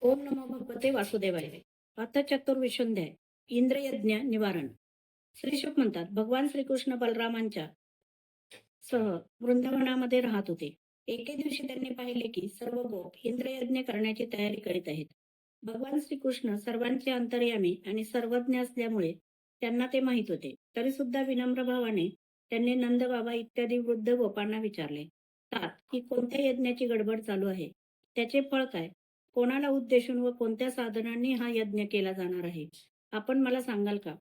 ओम नमो भगवते वासुदेवाय. अथ चतुर्विशुंध्याय. इंद्रयज्ञ निवारण. श्रीशुक म्हणतात, भगवान श्रीकृष्ण बलरामांच्या सह वृंदावनामध्ये राहत होते. एके दिवशी त्यांनी पाहिले की सर्व गोप इंद्रयज्ञ करण्याची तयारी करीत आहेत. भगवान श्रीकृष्ण सर्वांचे अंतर्यामी आणि सर्वज्ञ असल्यामुळे त्यांना ते माहीत होते. तरी सुद्धा विनम्र भावाने त्यांनी नंदबाबा इत्यादी वृद्ध गोपांना विचारले, तात की कोणत्या यज्ञाची गडबड चालू आहे, त्याचे फळ काय, कोणाला उद्देशून व कोणत्या साधनांनी हा यज्ञ केला जाणार आहे, आपण मला सांगाल का?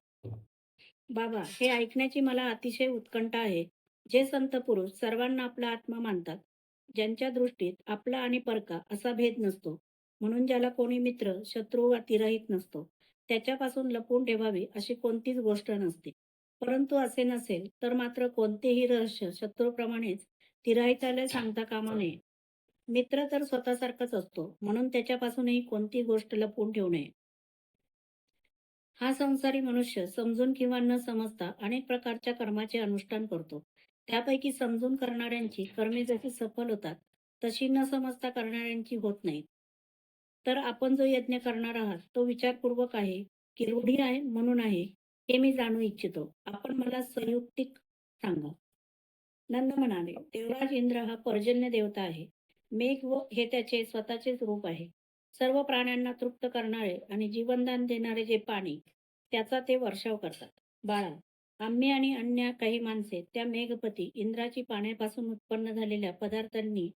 बाबा, हे ऐकण्याची मला अतिशय उत्कंठा आहे. जे संत पुरुष सर्वांना आपला आत्मा मानतात, ज्यांच्या दृष्टीत आपला आणि परका असा भेद नसतो, म्हणून ज्याला कोणी मित्र, शत्रू वा तिराहित नसतो, त्याच्यापासून लपवून ठेवावी अशी कोणतीच गोष्ट नसते. परंतु असे नसेल तर मात्र कोणतेही रहस्य शत्रूप्रमाणेच तिराहिताला सांगता कामा नये. मित्र तर स्वतःसारखाच असतो, म्हणून त्याच्यापासूनही कोणती गोष्ट लपवून ठेवू नये. हा संसारी मनुष्य समजून किंवा न समजता अनेक प्रकारच्या कर्माचे अनुष्ठान करतो. त्यापैकी समजून करणाऱ्यांची कर्मे जशी सफल होतात, तशी न समजता करणाऱ्यांची होत नाहीत. तर आपण जो यज्ञ करणार आहात तो विचारपूर्वक आहे की रूढी आहे म्हणून आहे, हे मी जाणू इच्छितो. आपण मला संयुक्तिक सांगा. नंद म्हणाले, देवराज इंद्र हा पर्जन्य देवता आहे. मेघ व हे त्याचे स्वतःचेच रूप आहे. सर्व प्राण्यांना तृप्त करणारे आणि जीवनदान देणारे जे पाणी, त्याचा ते वर्षाव करतात. बाळा, आम्ही आणि अन्य काही माणसे त्या मेघपती इंद्राची पाण्यापासून उत्पन्न झालेल्या पदार्थांनी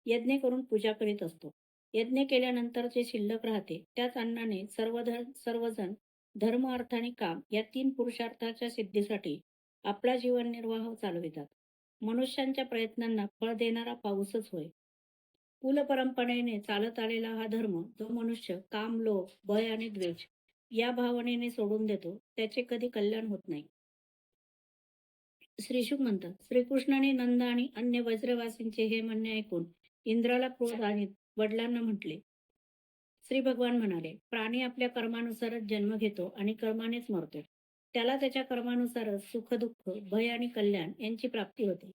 यज्ञ करून पूजा करीत असतो. यज्ञ केल्यानंतर जे शिल्लक राहते त्याच अन्नाने सर्वजण धर्म, अर्थ आणि काम या तीन पुरुषार्थाच्या सिद्धीसाठी आपला जीवननिर्वाह चालवितात. मनुष्यांच्या प्रयत्नांना फळ देणारा पाऊसच होय. कुलपरंपरेने चालत आलेला हा धर्म जो मनुष्य काम, लोभ, भय आणि द्वेष या भावनेने सोडून देतो, त्याचे कधी कल्याण होत नाही. श्रीशुक म्हणतात, श्रीकृष्णाने नंद आणि अन्य वज्रवासींचे हे म्हणणे ऐकून इंद्राला क्रोध आणि वडिलांना म्हटले. श्री भगवान म्हणाले, प्राणी आपल्या कर्मानुसारच जन्म घेतो आणि कर्मानेच मरतो. त्याला त्याच्या कर्मानुसारच सुख, दुःख, भय आणि कल्याण यांची प्राप्ती होते.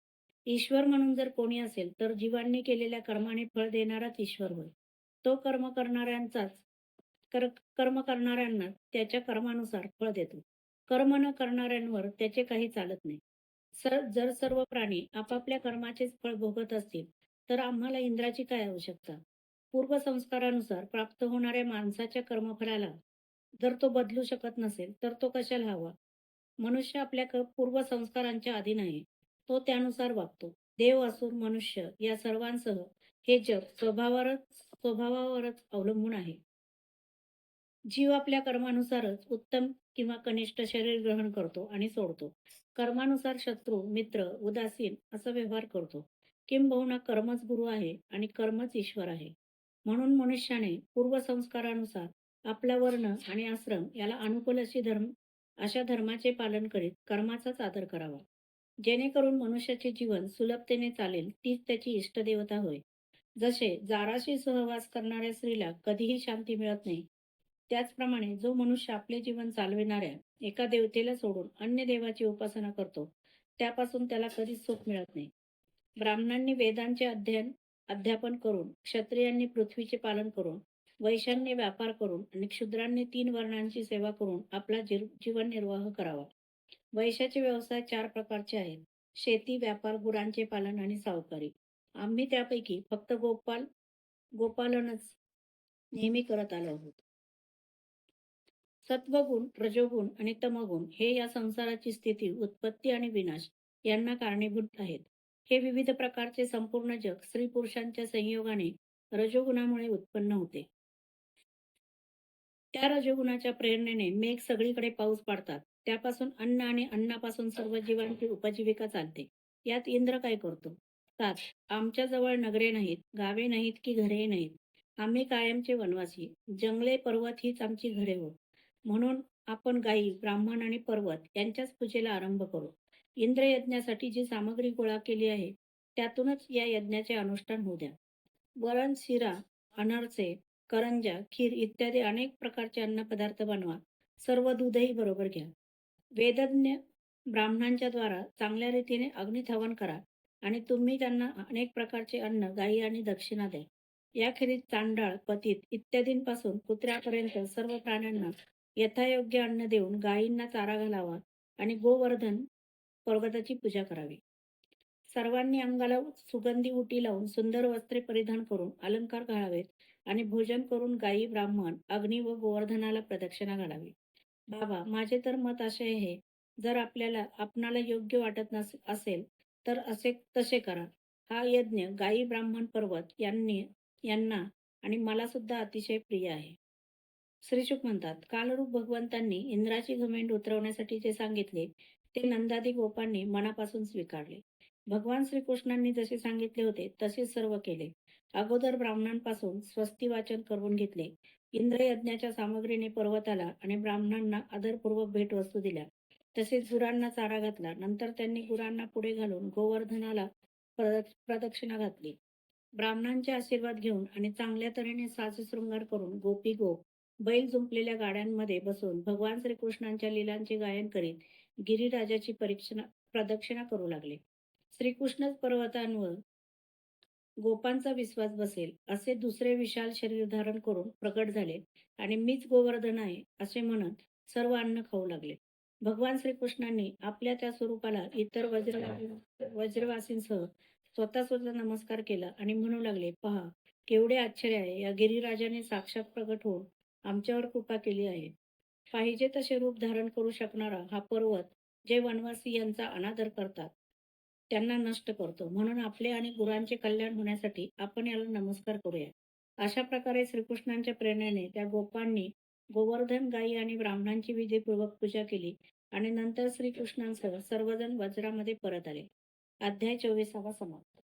ईश्वर म्हणून जर कोणी असेल तर जीवांनी केलेल्या कर्माने फळ देणाराच ईश्वर होय. तो कर्म करणाऱ्यांना त्याच्या कर्मानुसार फळ देतो. कर्म न करणाऱ्यांवर त्याचे काही चालत नाही. जर सर्व प्राणी आपापल्या कर्माचेच फळ भोगत असतील तर आम्हाला इंद्राची काय आवश्यकता? पूर्वसंस्कारानुसार प्राप्त होणाऱ्या माणसाच्या कर्मफलाला जर तो बदलू शकत नसेल तर तो कशाला हवा? मनुष्य आपल्या पूर्वसंस्कारांच्या अधीन आहे. तो त्यानुसार वागतो. देव, असुर, मनुष्य या सर्वांसह हे जग स्वभावावरच अवलंबून आहे. जीव आपल्या कर्मानुसारच उत्तम किंवा कनिष्ठ शरीर ग्रहण करतो आणि सोडतो. कर्मानुसार शत्रू, मित्र, उदासीन असा व्यवहार करतो. किंबहुना कर्मच गुरु आहे आणि कर्मच ईश्वर आहे. म्हणून मनुष्याने पूर्वसंस्कारानुसार आपला वर्ण आणि आश्रम याला अनुकूल अशा धर्माचे पालन करीत कर्माचाच आदर करावा. जेणेकरून मनुष्याचे जीवन सुलभतेने चालेल, तीच त्याची इष्टदेवता होय. जसे जाराशी सहवास करणाऱ्या स्त्रीला कधीही शांती मिळत नाही, त्याचप्रमाणे जो मनुष्य आपले जीवन चालविणाऱ्या एका देवतेला सोडून अन्य देवाची उपासना करतो, त्यापासून त्याला कधीच सुख मिळत नाही. ब्राह्मणांनी वेदांचे अध्यापन करून, क्षत्रियांनी पृथ्वीचे पालन करून, वैश्यांनी व्यापार करून आणि क्षुद्रांनी 3 वर्णांची सेवा करून आपला जीवन निर्वाह करावा. वैश्याचे व्यवसाय 4 प्रकारचे आहेत: शेती, व्यापार, गुरांचे पालन आणि सावकारी. आम्ही त्यापैकी फक्त गोपालनच नेहमी करत आलो आहोत. सत्वगुण, रजोगुण आणि तमगुण हे या संसाराची स्थिती, उत्पत्ती आणि विनाश यांना कारणीभूत आहेत. हे विविध प्रकारचे संपूर्ण जग स्त्री पुरुषांच्या संयोगाने रजोगुणामुळे उत्पन्न होते. त्या रजोगुणाच्या प्रेरणेने मेघ सगळीकडे पाऊस पाडतात. त्यापासून अन्न आणि अन्नापासून सर्व जीवांची उपजीविका चालते. यात इंद्र काय करतो? तात, आमच्या जवळ नगरे नाहीत, गावे नाहीत की घरे नाहीत. आम्ही कायमचे वनवासी. जंगले, पर्वत हीच आमची घरे होत. म्हणून आपण गायी, ब्राह्मण आणि पर्वत यांच्याच पूजेला आरंभ करू. इंद्र यज्ञासाठी जी सामग्री गोळा केली आहे त्यातूनच या यज्ञाचे अनुष्ठान होऊ द्या. वरण, शिरा, अनारसे, करंजा, खीर इत्यादी अनेक प्रकारचे अन्नपदार्थ बनवा. सर्व दूधही बरोबर घ्या. वेदज्ञ ब्राह्मणांच्या द्वारा चांगल्या रीतीने अग्नित हवन करा आणि तुम्ही त्यांना अनेक प्रकारचे अन्न, गायी आणि दक्षिणा द्या. याखेरीज चांडाळ, पतित इत्यादींपासून कुत्र्यापर्यंत सर्व प्राण्यांना यथायोग्य अन्न देऊन गायींना चारा घालावा आणि गोवर्धन पर्वताची पूजा करावी. सर्वांनी अंगाला सुगंधी उटी लावून सुंदर वस्त्रे परिधान करून अलंकार घालावेत आणि भोजन करून गायी, ब्राह्मण, अग्नी व गोवर्धनाला प्रदक्षिणा घालावी. बाबा, माझे तर मत असे आहे, जर आपणाला योग्य वाटत असेल तर असे तसे करा. हा यज्ञ गायी, ब्राह्मण, पर्वत यांना आणि मला सुद्धा अतिशय प्रिय आहे. श्रीशुक म्हणतात, कालरूप भगवंतांनी इंद्राची घमेंड उतरवण्यासाठी जे सांगितले ते नंदादी गोपांनी मनापासून स्वीकारले. भगवान श्रीकृष्णांनी जसे सांगितले होते तसेच सर्व केले. अगोदर ब्राह्मणांपासून स्वस्ती वाचन करून घेतले. इंद्रयज्ञाच्या सामग्रीने पर्वताला आणि ब्राह्मणांना आदरपूर्वक भेटवस्तू दिल्या. तसेच गुरांना चारा घातला. नंतर त्यांनी गुरांना पुढे घालून गोवर्धनाला प्रदक्षिणा घातली. ब्राह्मणांचे आशीर्वाद घेऊन आणि चांगल्या तऱ्हेने साजशृंगार करून गोपी गोप बैल जुंपलेल्या गाड्यांमध्ये बसून भगवान श्रीकृष्णांच्या लीलांचे गायन करीत गिरिराजाची प्रदक्षिणा करू लागले. श्रीकृष्णच पर्वतांवर गोपांचा विश्वास बसेल असे दुसरे विशाल शरीर धारण करून प्रकट झाले आणि मीच गोवर्धन आहे असे म्हणत सर्व अन्न खाऊ लागले. भगवान श्रीकृष्णांनी आपल्या त्या स्वरूपाला इतर वज्रवासींसह स्वतः नमस्कार केला आणि म्हणू लागले, पहा, केवढे आश्चर्य आहे. या गिरिराजाने साक्षात प्रकट होऊन आमच्यावर कृपा केली आहे. पाहिजे तसे रूप धारण करू शकणारा हा पर्वत जे वनवासी यांचा अनादर करतात त्यांना नष्ट करतो. म्हणून आपले आणि गुरांचे कल्याण होण्यासाठी आपण याला नमस्कार करूया. अशा प्रकारे श्रीकृष्णांच्या प्रेरणेने त्या गोपांनी गोवर्धन, गायी आणि ब्राह्मणांची विधीपूर्वक पूजा केली आणि नंतर श्रीकृष्णांसह सर्वजण वज्रामध्ये परत आले. अध्याय 24 समाप्त.